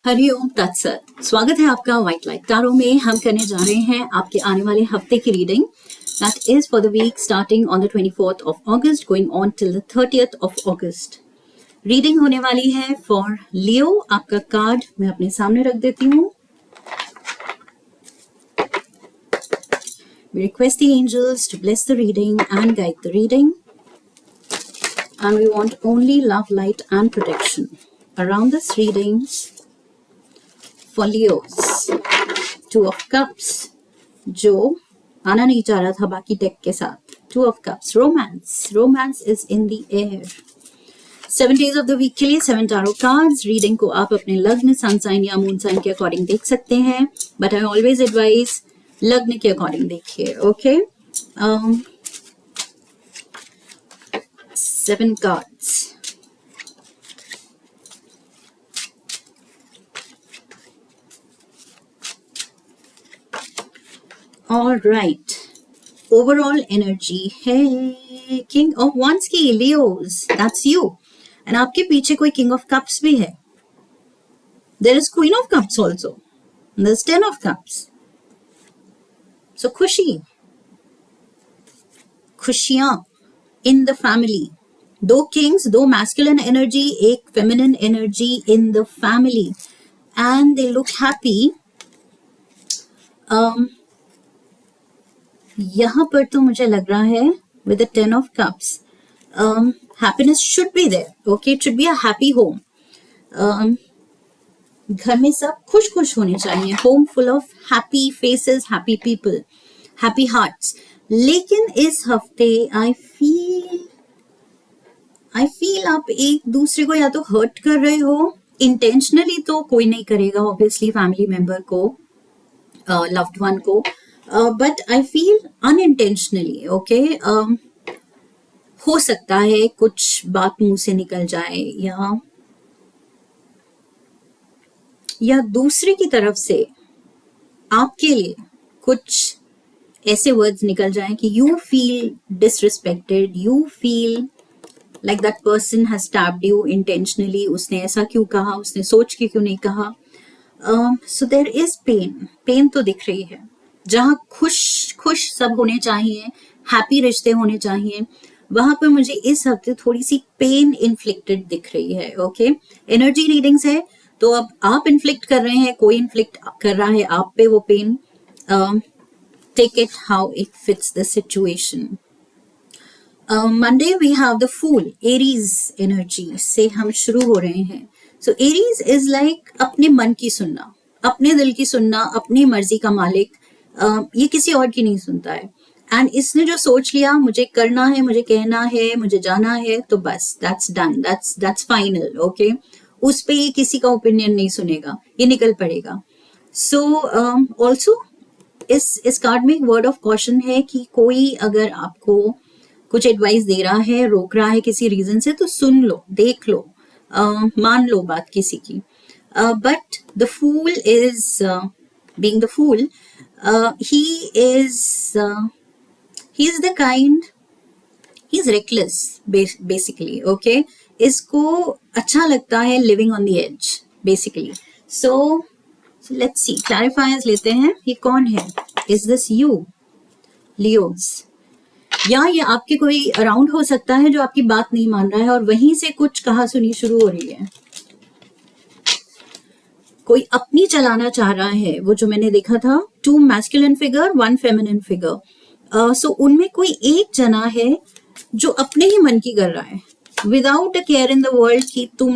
हरिओम तत्सत। स्वागत है आपका व्हाइट लाइट टैरो में। हम करने जा रहे हैं आपके आने वाले हफ्ते की reading. That is for the week starting on the 24th of August going on till the 30th of August। Reading होने वाली है फॉर लियो। आपका कार्ड मैं अपने सामने रख देती हूँ। We request the angels to bless the reading and guide the reading. And we want only love, light and protection around this reading. For Leos, Two of Cups, जो आना नहीं चाह रहा था बाकी डेक के साथ। Two of Cups, romance is in the air. 7 days of the week के लिए 7 tarot cards. रीडिंग को आप अपने लग्न, सन साइन या मून साइन के अकॉर्डिंग देख सकते हैं, बट आई ऑलवेज एडवाइज लग्न के अकॉर्डिंग देखिए। Okay, 7 cards. All right. Overall energy है King of Wands की, Leos. That's you. And आपके पीछे कोई King of Cups भी है. There is Queen of Cups also. There's 10 of Cups. So खुशियाँ in the family. 2 kings, 2 masculine energy, 1 feminine energy in the family. And they look happy. यहाँ पर तो मुझे लग रहा है with the 10 of cups, happiness should be there. Okay, it should be a happy home. घर में सब खुश होने चाहिए. Home full of happy faces, happy people, happy hearts. लेकिन इस हफ्ते I feel आप एक दूसरे को या तो हर्ट कर रहे हो. इंटेंशनली तो कोई नहीं करेगा ऑब्वियसली, फैमिली मेंबर को, लव्ड वन को, but I feel unintentionally. Okay, हो सकता है कुछ बात मुंह से निकल जाए या दूसरे की तरफ से आपके लिए कुछ ऐसे वर्ड्स निकल जाएं कि you feel disrespected, you feel like that person has stabbed you intentionally. उसने ऐसा क्यों कहा, उसने सोच के क्यों नहीं कहा. सो देयर इज पेन तो दिख रही है. जहाँ खुश सब होने चाहिए, हैप्पी रिश्ते होने चाहिए, वहां पर मुझे इस हफ्ते थोड़ी सी पेन इन्फ्लिक्टेड दिख रही है. ओके, एनर्जी रीडिंग्स है तो अब आप इन्फ्लिक्ट कर रहे हैं, कोई इन्फ्लिक्ट कर रहा है आप पे वो pain. Take it how it fits the situation. Monday we have the fool. Aries energy से हम शुरू हो रहे हैं. सो एरीज इज लाइक अपने मन की सुनना, अपने दिल की सुनना, अपनी मर्जी का मालिक. ये किसी और की नहीं सुनता है. एंड इसने जो सोच लिया मुझे करना है, मुझे कहना है, मुझे जाना है, तो बस that's done, that's final. Okay, उस पे ये किसी का ओपिनियन नहीं सुनेगा, ये निकल पड़ेगा. सो ऑल्सो इस कार्ड में एक वर्ड ऑफ कॉशन है कि कोई अगर आपको कुछ एडवाइस दे रहा है, रोक रहा है किसी रीजन से, तो सुन लो, देख लो, मान लो बात किसी की. But the fool is being the fool, he is the kind, he's reckless basically. Okay, इसको अच्छा लगता है living on the edge basically. So let's see, clarifiers लेते हैं. ये कौन है? Is this you, Leos? या ये आपके कोई अराउंड हो सकता है जो आपकी बात नहीं मान रहा है और वहीं से कुछ कहा सुनी शुरू हो रही है. कोई अपनी चलाना चाह रहा है, वो जो मैंने देखा था 2 मैस्कुलिन फिगर 1 फेमिनिन फिगर. सो उनमें कोई एक जना है जो अपने ही मन की कर रहा है, without a care in the world कि तुम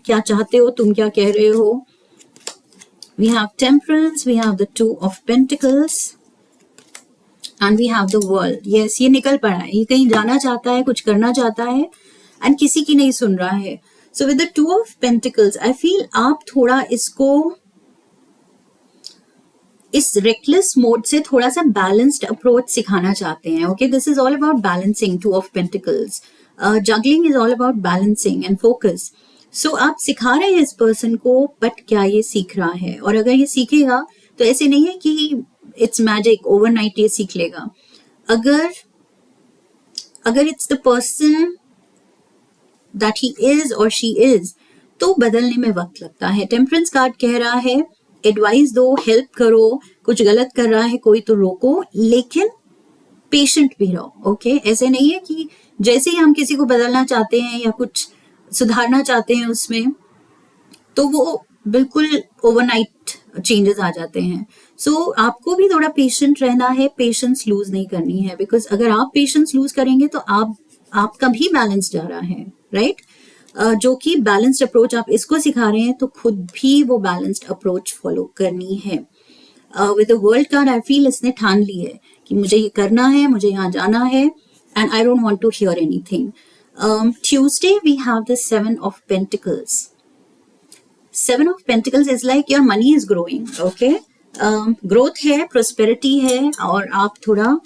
क्या चाहते हो, तुम क्या कह रहे हो. We have temperance, we have the 2 of pentacles and we have the world. Yes, ये निकल पड़ा है, ये कहीं जाना चाहता है, कुछ करना चाहता है एंड किसी की नहीं सुन रहा है. So with the 2 of Pentacles, I feel आप थोड़ा इसको इस reckless mode से थोड़ा सा balanced approach सिखाना चाहते हैं. Okay, this is all about balancing. 2 of Pentacles, juggling is all about balancing and focus. So आप सिखा रहे हैं इस person को, but क्या ये सीख रहा है? और अगर ये सीखेगा तो ऐसे नहीं है कि it's magic, overnight ये सीख लेगा. अगर it's the person that he is or she is, तो बदलने में वक्त लगता है। टेम्परेंस कार्ड कह रहा है एडवाइस दो, हेल्प करो, कुछ गलत कर रहा है कोई तो रोको, लेकिन पेशेंट भी रहो। ओके, ऐसे नहीं है कि जैसे ही हम किसी को बदलना चाहते हैं या कुछ सुधारना चाहते हैं उसमें, तो वो बिल्कुल ओवरनाइट चेंजेस आ जाते हैं। सो आपको भी थोड़ा पेशेंट रहना है, पेशेंस लूज नहीं करनी है, बिकॉज अगर आप पेशेंस लूज करेंगे तो आपका भी बैलेंस जा रहा है, राइट? जो कि बैलेंस्ड अप्रोच आप इसको सिखा रहे हैं, तो खुद भी वो बैलेंस्ड अप्रोच फॉलो करनी है। With the world card I feel इसने ठान ली है कि मुझे ये करना है, मुझे यहाँ जाना है, and I don't want to hear anything. Tuesday we have the 7 of Pentacles. 7 of Pentacles is like your money is growing, okay? Growth है, प्रोस्पेरिटी है, और आप थोड़ा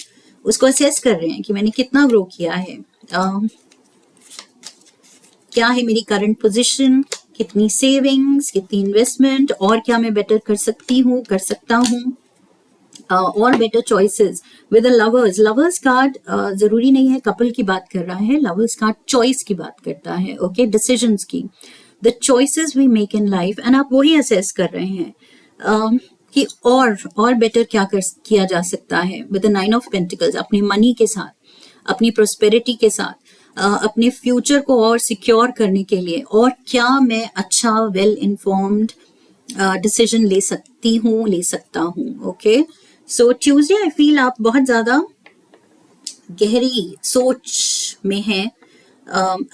उसको असेस कर रहे हैं कि मैंने कितना ग्रो किया है, क्या है मेरी करंट पोजीशन, कितनी सेविंग्स, कितनी इन्वेस्टमेंट, और क्या मैं बेटर कर सकती हूँ, कर सकता हूँ, और better choices. With lovers, lovers card जरूरी नहीं है कपल की बात कर रहा है, लवर्स कार्ड चॉइस की बात करता है, ओके, डिसीजंस की, the choices we make in life, and आप वही असेस कर रहे हैं कि और बेटर क्या किया जा सकता है। विद द 9 of Pentacles, अपने मनी के साथ, अपनी प्रोस्पेरिटी के साथ, अपने फ्यूचर को और सिक्योर करने के लिए, और क्या मैं अच्छा वेल इन्फॉर्म्ड डिसीजन ले सकती हूँ, ले सकता हूँ। Okay, so Tuesday I feel आप बहुत ज्यादा गहरी सोच में हैं,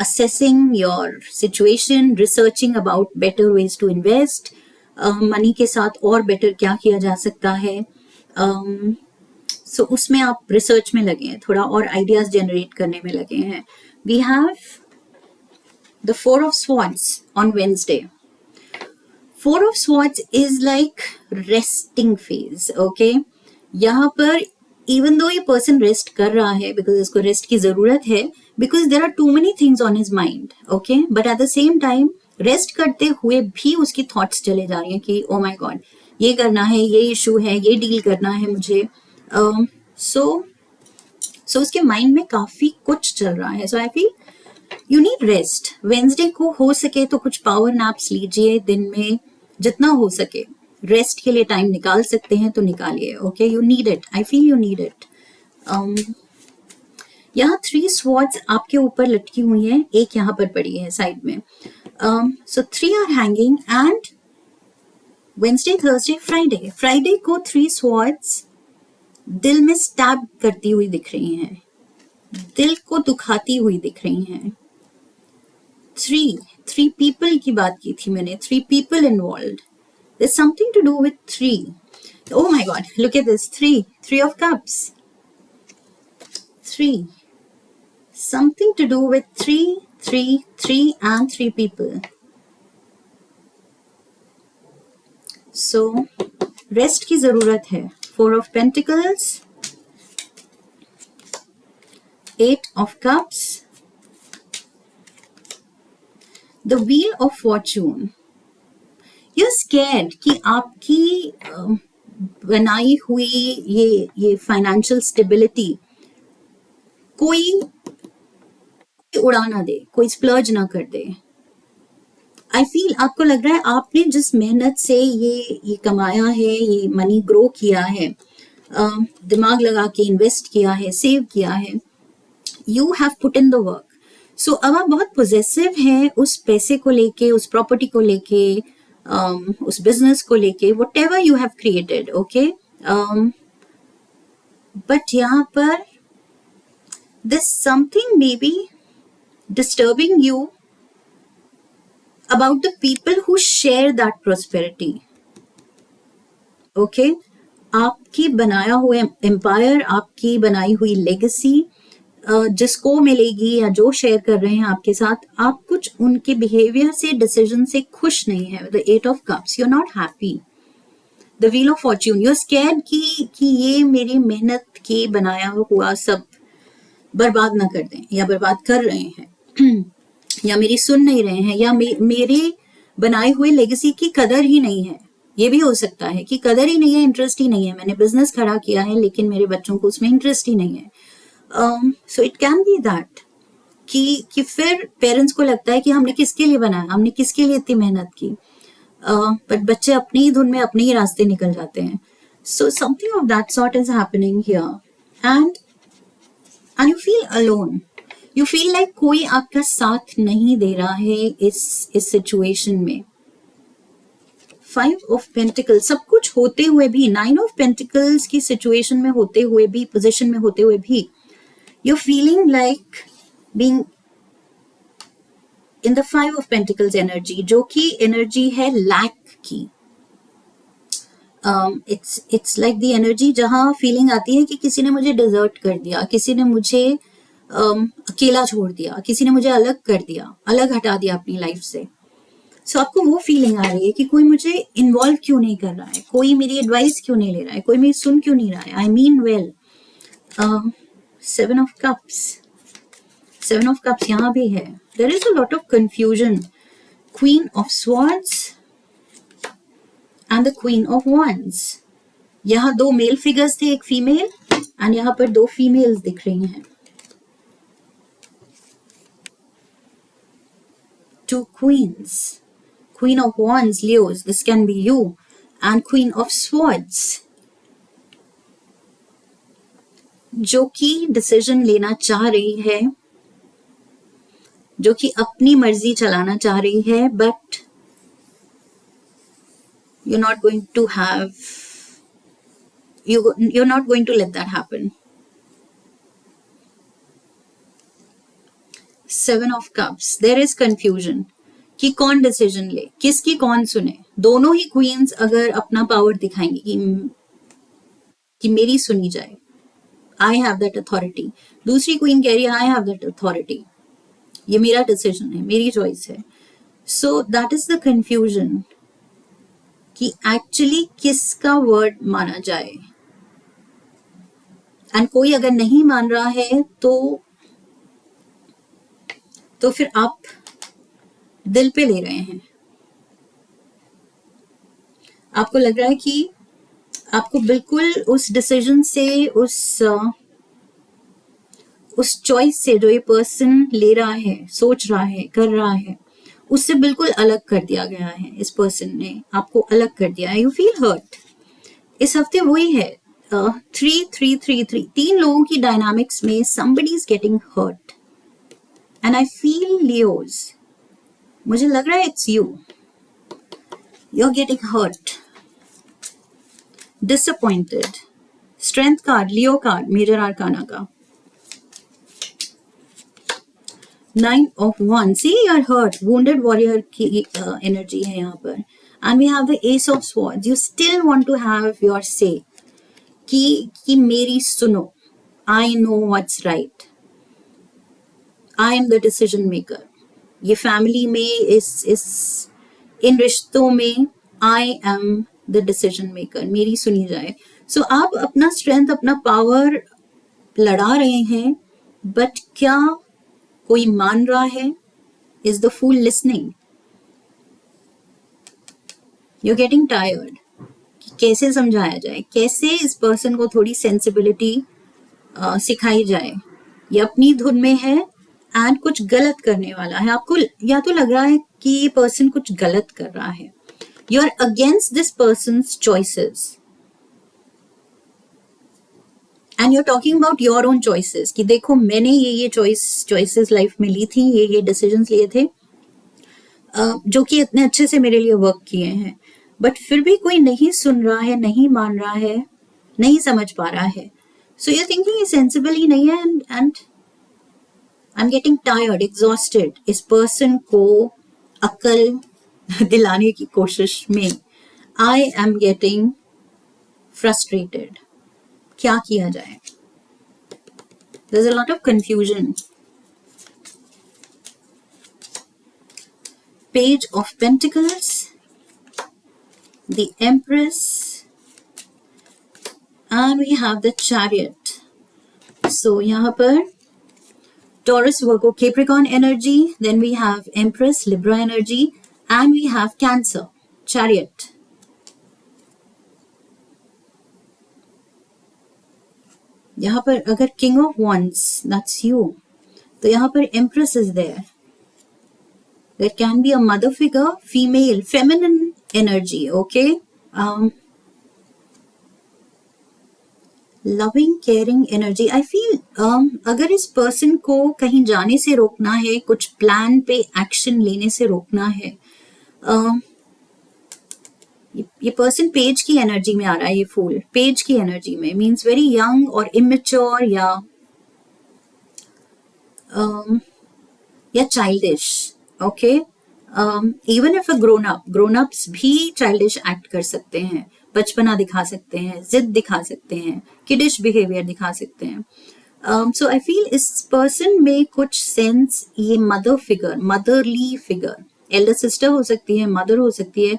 assessing your situation, researching about better ways to invest, money के साथ और बेटर क्या किया जा सकता है, सो उसमें आप रिसर्च में लगे हैं, थोड़ा और आइडियाज जनरेट करने में लगे हैं। We have the 4 of Swords on Wednesday. 4 of Swords is like resting phase, okay? यहाँ पर इवन दो ये पर्सन रेस्ट कर रहा है, बिकॉज इसको रेस्ट की जरूरत है, because there are too many things on his mind, okay, but at the same time rest करते हुए भी उसकी थॉट्स चले जा रही हैं कि ओ माय गॉड, ये करना है, ये इशू है, ये डील करना है मुझे, सो उसके माइंड में काफी कुछ चल रहा है। So I feel you need rest. Wednesday को हो सके तो कुछ पावर नैप्स लीजिए, दिन में जितना हो सके रेस्ट के लिए टाइम निकाल सकते हैं तो निकालिए, okay, you need it, I feel you need it. यहाँ 3 swords आपके ऊपर लटकी हुई हैं, एक यहाँ पर पड़ी है साइड में, so 3 are hanging, and Wednesday, Thursday, Friday को 3 swords दिल में स्टैब करती हुई दिख रही हैं, दिल को दुखाती हुई दिख रही हैं। 3 people की बात की थी मैंने, 3 people involved. There's something to do with 3. Oh my God, look at this, 3 of Cups. 3. Something to do with 3 and 3 people. So, rest की जरूरत है। 4 of Pentacles, 8 of Cups, the Wheel of Fortune. You're scared कि आपकी बनाई हुई ये financial stability कोई उड़ा ना दे, कोई स्प्लर्ज ना कर दे। आई फील आपको लग रहा है आपने जिस मेहनत से ये कमाया है, ये मनी ग्रो किया है, दिमाग लगा के इन्वेस्ट किया है, सेव किया है, you have put in the work. So अब आप बहुत पोजेसिव हैं उस पैसे को लेके, उस प्रॉपर्टी को लेके, उस बिजनेस को लेके, what ever you have created, okay, but यहाँ पर this something may be disturbing you about the people who share that prosperity, okay? आपकी बनाया हुआ एम्पायर, आपकी बनाई हुई लेगेसी जिसको मिलेगी या जो शेयर कर रहे हैं आपके साथ, आप कुछ उनके बिहेवियर से, डिसीजन से खुश नहीं है। The 8 of Cups, you're not happy. The Wheel of Fortune, you're scared कि ये मेरी मेहनत की बनाया हुआ सब बर्बाद ना कर दें, या बर्बाद कर रहे हैं या मेरी सुन नहीं रहे हैं, या मेरे बनाए हुए लेगेसी की कदर ही नहीं है। ये भी हो सकता है कि कदर ही नहीं है, इंटरेस्ट ही नहीं है, मैंने बिजनेस खड़ा किया है लेकिन मेरे बच्चों को उसमें इंटरेस्ट ही नहीं है। So it can be that कि फिर पेरेंट्स को लगता है कि हमने किसके लिए बनाया, हमने किसके लिए इतनी मेहनत की, बट बच्चे अपनी ही धुन में अपने ही रास्ते निकल जाते हैं. So something of that sort is happening here. And you feel alone. You feel like कोई आपका साथ नहीं दे रहा है इस सिचुएशन में. 5 ऑफ पेंटिकल्स, सब कुछ होते हुए भी, 9 ऑफ पेंटिकल्स की सिचुएशन में होते हुए भी, पोजीशन में होते हुए भी, you feeling like being in the 5 of pentacles energy, जो कि एनर्जी है लैक की. इट्स लाइक द एनर्जी जहां फीलिंग आती है कि किसी ने मुझे डिजर्ट कर दिया, किसी ने मुझे अकेला छोड़ दिया, किसी ने मुझे अलग कर दिया, अलग हटा दिया अपनी लाइफ से. सो आपको वो फीलिंग आ रही है कि कोई मुझे इन्वॉल्व क्यों नहीं कर रहा है, कोई मेरी एडवाइस क्यों नहीं ले रहा है, कोई मेरी सुन क्यों नहीं रहा है. I mean well. 7 of cups, 7 of cups यहाँ भी है. There is a lot of confusion. Queen of swords and the queen of wands. यहाँ 2 मेल फिगर्स थे, एक फीमेल, एंड यहाँ पर 2 फीमेल्स दिख रही हैं. 2 queens. Queen of wands, Leos, this can be you, and Queen of swords, जो कि डिसीजन लेना चाह रही है, जो कि अपनी मर्जी चलाना चाह रही है, but you're not going to have, you're not going to let that happen. 7 of cups, there is confusion कि कौन डिसीजन ले, किसकी कौन सुने. दोनों ही क्वींस अगर अपना पावर दिखाएंगी कि मेरी सुनी जाए, आई हैव दैट अथॉरिटी. दूसरी क्वीन कह रही है आई हैव दैट अथॉरिटी, ये मेरा डिसीजन है, मेरी चॉइस है. So that is the confusion कि एक्चुअली किसका वर्ड माना जाए. एंड कोई अगर नहीं मान रहा है तो फिर आप दिल पे ले रहे हैं. आपको लग रहा है कि आपको बिल्कुल उस डिसीजन से, उस चॉइस से जो ये पर्सन ले रहा है, सोच रहा है, कर रहा है, उससे बिल्कुल अलग कर दिया गया है. इस पर्सन ने आपको अलग कर दिया है. You feel hurt. इस हफ्ते वही है. 3-3-3-3, 3 लोगों की डायनामिक्स में somebody is getting hurt. And I feel Leos. मुझे लग रहा है it's you. You're getting hurt. Disappointed. Strength card, Leo card, Major Arcana का. 9 of Wands. See, you're hurt. Wounded warrior की energy है यहाँ पर. And we have the Ace of Swords. You still want to have your say. कि मेरी सुनो. I know what's right. I am the decision maker. ये family में, इन रिश्तों में I am the decision maker, मेरी सुनी जाए. सो आप अपना स्ट्रेंथ, अपना पावर लड़ा रहे हैं, बट क्या कोई मान रहा है? Is the fool listening? You are getting tired. कैसे समझाया जाए, कैसे इस पर्सन को थोड़ी सेंसिबिलिटी सिखाई जाए. ये अपनी धुन में है एंड कुछ गलत करने वाला है. आपको या तो लग रहा है कि ये पर्सन कुछ गलत कर रहा है. You are against this person's choices and you are talking about your own choices कि देखो मैंने ये चॉइसेस लाइफ में ली थी, ये डिसीजंस लिए थे, जो कि इतने अच्छे से मेरे लिए वर्क किए हैं, बट फिर भी कोई नहीं सुन रहा है, नहीं मान रहा है, नहीं समझ पा रहा है. सो यू आर थिंकिंग ये सेंसिबल ही नहीं है and I'm getting tired, exhausted. इस पर्सन को अकल दिलाने की कोशिश में I am getting frustrated. क्या किया जाए? There's a lot of confusion. Page of Pentacles, the Empress, and we have the Chariot. So यहाँ पर Taurus, Virgo, Capricorn energy, then we have Empress, Libra energy, and we have Cancer, Chariot. यहाँ पर अगर King of Wands, that's you. तो यहाँ पर empress is there. There can be a mother figure, female, feminine energy, okay? Loving, caring energy. I feel अगर इस person को कहीं जाने से रोकना है, कुछ प्लान पे एक्शन लेने से रोकना है, ये पर्सन पेज की एनर्जी में आ रहा है. ये फूल पेज की एनर्जी में मीन्स वेरी यंग और इमेच्योर या childish. Okay, even if a grown ups भी चाइल्डिश एक्ट कर सकते हैं, बचपना दिखा सकते हैं, जिद दिखा सकते हैं, किडिश बिहेवियर दिखा सकते हैं. सो आई फील इस पर्सन में कुछ सेंस ये mother figure, motherly figure, Elder sister हो सकती है, मदर हो सकती है.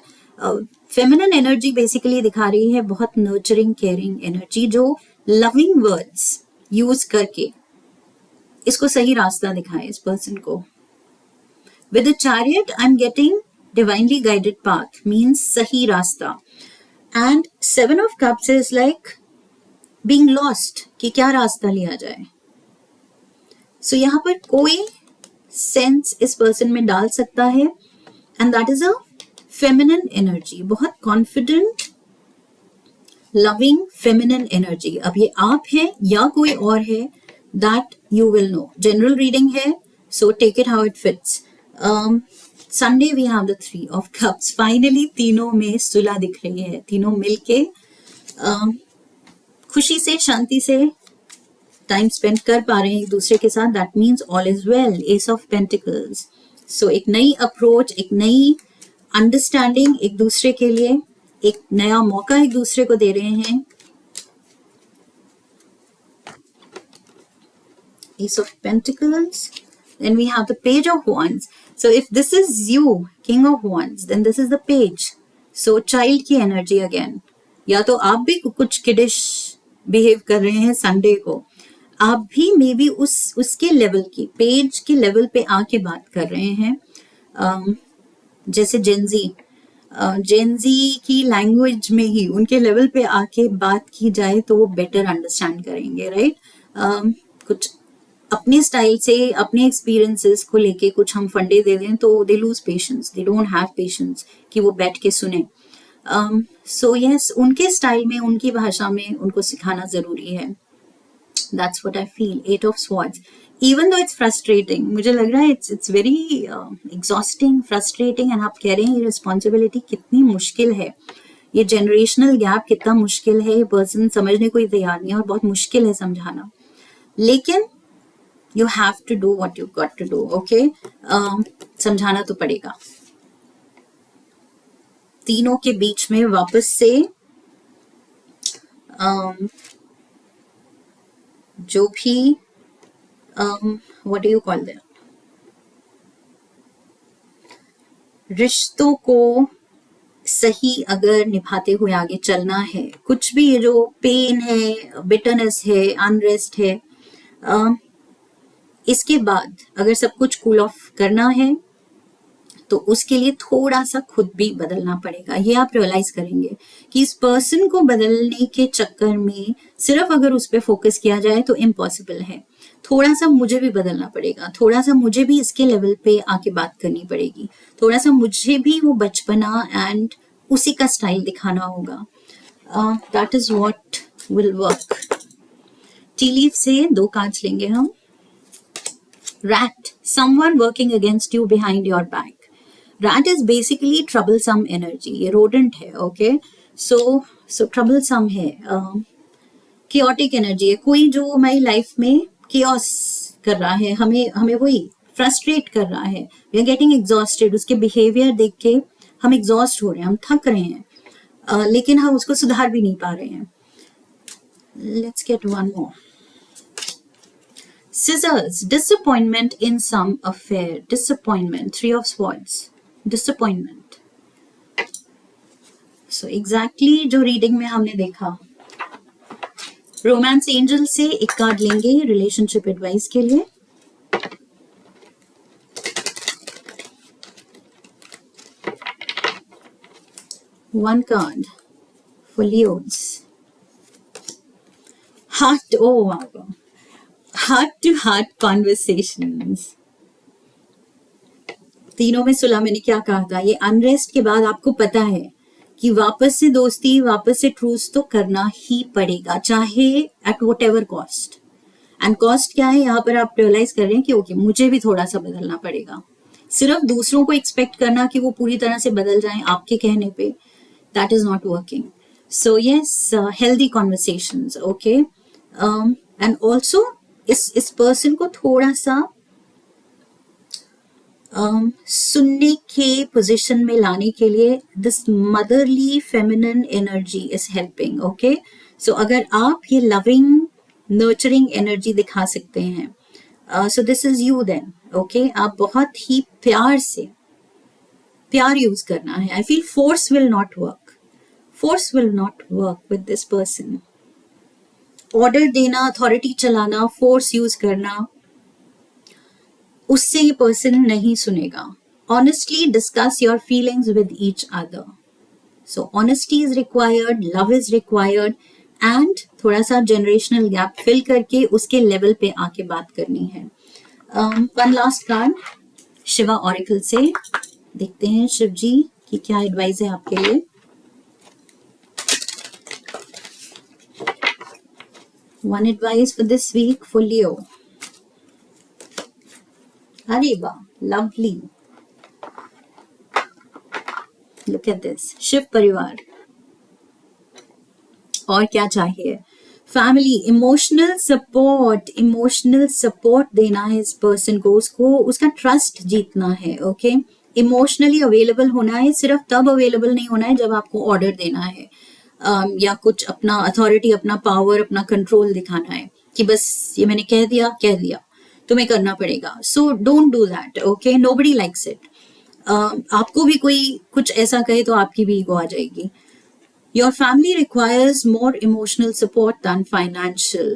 फेमिनिन एनर्जी बेसिकली दिखा रही है बहुत नर्चरिंग, केयरिंग एनर्जी जो लविंग वर्ड्स यूज करके इसको सही रास्ता दिखाए इस पर्सन को. With the chariot, I'm getting divinely guided path, means sahi rasta. And 7 of cups is like being lost, कि क्या रास्ता लिया जाए. So यहाँ पर कोई sense इस person में डाल सकता है, and that is a feminine energy, बहुत confident, loving feminine energy. अब ये आप है या कोई और है, that you will know. General reading है, so take it how it fits. Sunday we have the 3 of cups. Finally तीनों में सुलह दिख रही है, तीनों मिलके खुशी से, शांति से टाइम स्पेंड कर पा रहे हैं एक दूसरे के साथ. That means all is well. Ace of Pentacles. So एक नई अप्रोच, एक नई अंडरस्टैंडिंग एक दूसरे के लिए, एक नया मौका एक दूसरे को दे रहे हैं. Ace of Pentacles. Then we have the Page of Wands. So if this is you, King of Wands, then this is the Page. So child की energy again. या तो आप भी कुछ किडिश बिहेव कर रहे हैं संडे को, आप भी मे बी उसके लेवल की, पेज के लेवल पे आके बात कर रहे हैं. जैसे जेनजी की लैंग्वेज में ही उनके लेवल पे आके बात की जाए तो वो बेटर अंडरस्टैंड करेंगे, राइट? कुछ अपने स्टाइल से, अपने एक्सपीरियंसेस को लेके कुछ हम फंडे दे दें तो they lose patience, they don't have patience कि वो बैठ के सुने. सो यस, उनके स्टाइल में, उनकी भाषा में उनको सिखाना जरूरी है. That's what I feel. 8 of swords. Even though it's frustrating, मुझे लग रहा है it's very exhausting, frustrating. And आप कह रहे हैं ये रिस्पॉन्सिबिलिटी कितनी मुश्किल है, ये जनरेशनल गैप कितना मुश्किल है, ये पर्सन समझने को ही तैयार नहीं है और बहुत मुश्किल है समझाना. लेकिन you have to do what you've got to do, okay? समझाना तो पड़ेगा. तीनों के बीच में वापस से जो भी what do you call them, रिश्तों को सही अगर निभाते हुए आगे चलना है, कुछ भी ये जो पेन है, बिटरनेस है, अनरेस्ट है, इसके बाद अगर सब कुछ कूल ऑफ करना है तो उसके लिए थोड़ा सा खुद भी बदलना पड़ेगा. ये आप रियलाइज करेंगे कि इस पर्सन को बदलने के चक्कर में सिर्फ अगर उस पर फोकस किया जाए तो इम्पॉसिबल है. थोड़ा सा मुझे भी बदलना पड़ेगा, थोड़ा सा मुझे भी इसके लेवल पे आके बात करनी पड़ेगी, थोड़ा सा मुझे भी वो बचपना एंड उसी का स्टाइल दिखाना होगा. That is what will work. T leaf से 2 कार्ड्स लेंगे हम. Rat, someone working against you behind your back. Rat is basically troublesome energy. ये rodent है, okay? So troublesome है, chaotic energy है. कोई जो हमारी लाइफ में chaos कर रहा है, हमें वही frustrate कर रहा है. We are getting exhausted. उसके behavior देख के हम exhaust हो रहे हैं, हम थक रहे हैं, लेकिन हम उसको सुधार भी नहीं पा रहे हैं. Let's get one more. Scissors, disappointment in some affair. Disappointment. 3 of Swords. Disappointment. So exactly जो रीडिंग में हमने देखा. रोमांस एंजल से एक कार्ड लेंगे रिलेशनशिप एडवाइस के लिए. One card for Leos. Heart. Oh wow. Heart to heart conversations, तीनों में सुलह मैंने क्या कहा था, ये अनरेस्ट के बाद आपको पता है कि वापस से दोस्ती, वापस से ट्रूस तो करना ही पड़ेगा, चाहे at whatever cost. And cost क्या है, यहाँ पर आप रियलाइज कर रहे हैं कि ओके मुझे भी थोड़ा सा बदलना पड़ेगा। सिर्फ दूसरों को एक्सपेक्ट करना कि वो पूरी तरह से बदल जाएं आपके कहने पे, that is not working. So yes, healthy conversations, okay. And also इस पर्सन को थोड़ा सा सुनने के पोजिशन में लाने के लिए this motherly feminine energy is helping, okay. So अगर आप ये लविंग नर्चरिंग एनर्जी दिखा सकते हैं, so this is you then, okay. आप बहुत ही प्यार से, प्यार यूज करना है। I feel force will not work, force will not work with this person. Order देना, अथॉरिटी चलाना, फोर्स यूज करना, उससे ये पर्सन नहीं सुनेगा। Honestly discuss your feelings with each other. So honesty is required, love is required, and थोड़ा सा generational gap fill करके उसके लेवल पे आके बात करनी है। One last card Shiva oracle से देखते हैं शिव जी की क्या एडवाइस है आपके लिए। One advice for this week for Leo. अरे वाह, lovely, look at this, Shiv परिवार। और क्या चाहिए, फैमिली, इमोशनल सपोर्ट देना है इस पर्सन को, उसको उसका ट्रस्ट जीतना है, ओके। इमोशनली अवेलेबल होना है, सिर्फ तब अवेलेबल नहीं होना है जब आपको ऑर्डर देना है, या कुछ अपना अथॉरिटी, अपना पावर, अपना कंट्रोल दिखाना है कि बस ये मैंने कह दिया तुम्हें करना पड़ेगा। So don't do that, okay. Nobody likes it. आपको भी कोई कुछ ऐसा कहे तो आपकी भी ईगो आ जाएगी। Your family requires more emotional support than financial.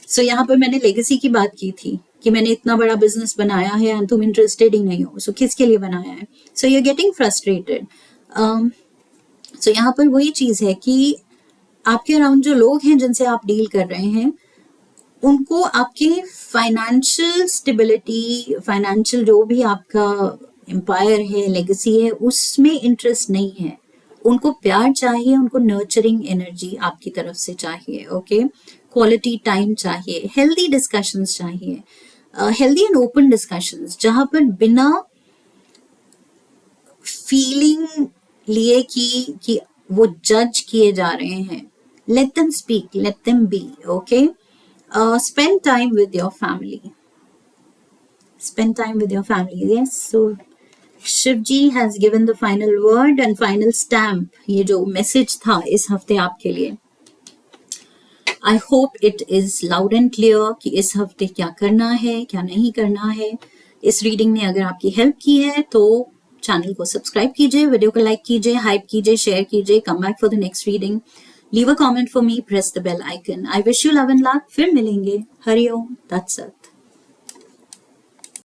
So यहाँ पर मैंने लेगेसी की बात की थी कि मैंने इतना बड़ा बिजनेस बनाया है एंड तुम इंटरेस्टेड ही नहीं हो, सो किसके लिए बनाया है? So you are getting frustrated. So यहाँ पर वही चीज है कि आपके अराउंड जो लोग हैं जिनसे आप डील कर रहे हैं, उनको आपके फाइनेंशियल स्टेबिलिटी, फाइनेंशियल जो भी आपका एम्पायर है, लेगेसी है, उसमें इंटरेस्ट नहीं है। उनको प्यार चाहिए, उनको नर्चरिंग एनर्जी आपकी तरफ से चाहिए, ओके। क्वालिटी टाइम चाहिए, हेल्दी डिस्कशंस चाहिए, हेल्दी एंड ओपन डिस्कशंस, जहां पर बिना फीलिंग लिए कि वो जज किए जा रहे हैं, let them speak, let them be, okay. Spend time with your family, spend time with your family, yes. So Shiv ji has given the final word and final stamp, ये जो मैसेज था इस हफ्ते आपके लिए। I hope it is loud and clear कि इस हफ्ते क्या करना है, क्या नहीं करना है। इस रीडिंग ने अगर आपकी हेल्प की है तो चैनल को सब्सक्राइब कीजिए, वीडियो को लाइक कीजिए, हाइप कीजिए, शेयर कीजिए। Come back for the next reading, leave a comment for me, press the bell icon. I wish you love and luck. फिर मिलेंगे। हरिओम तत्सत।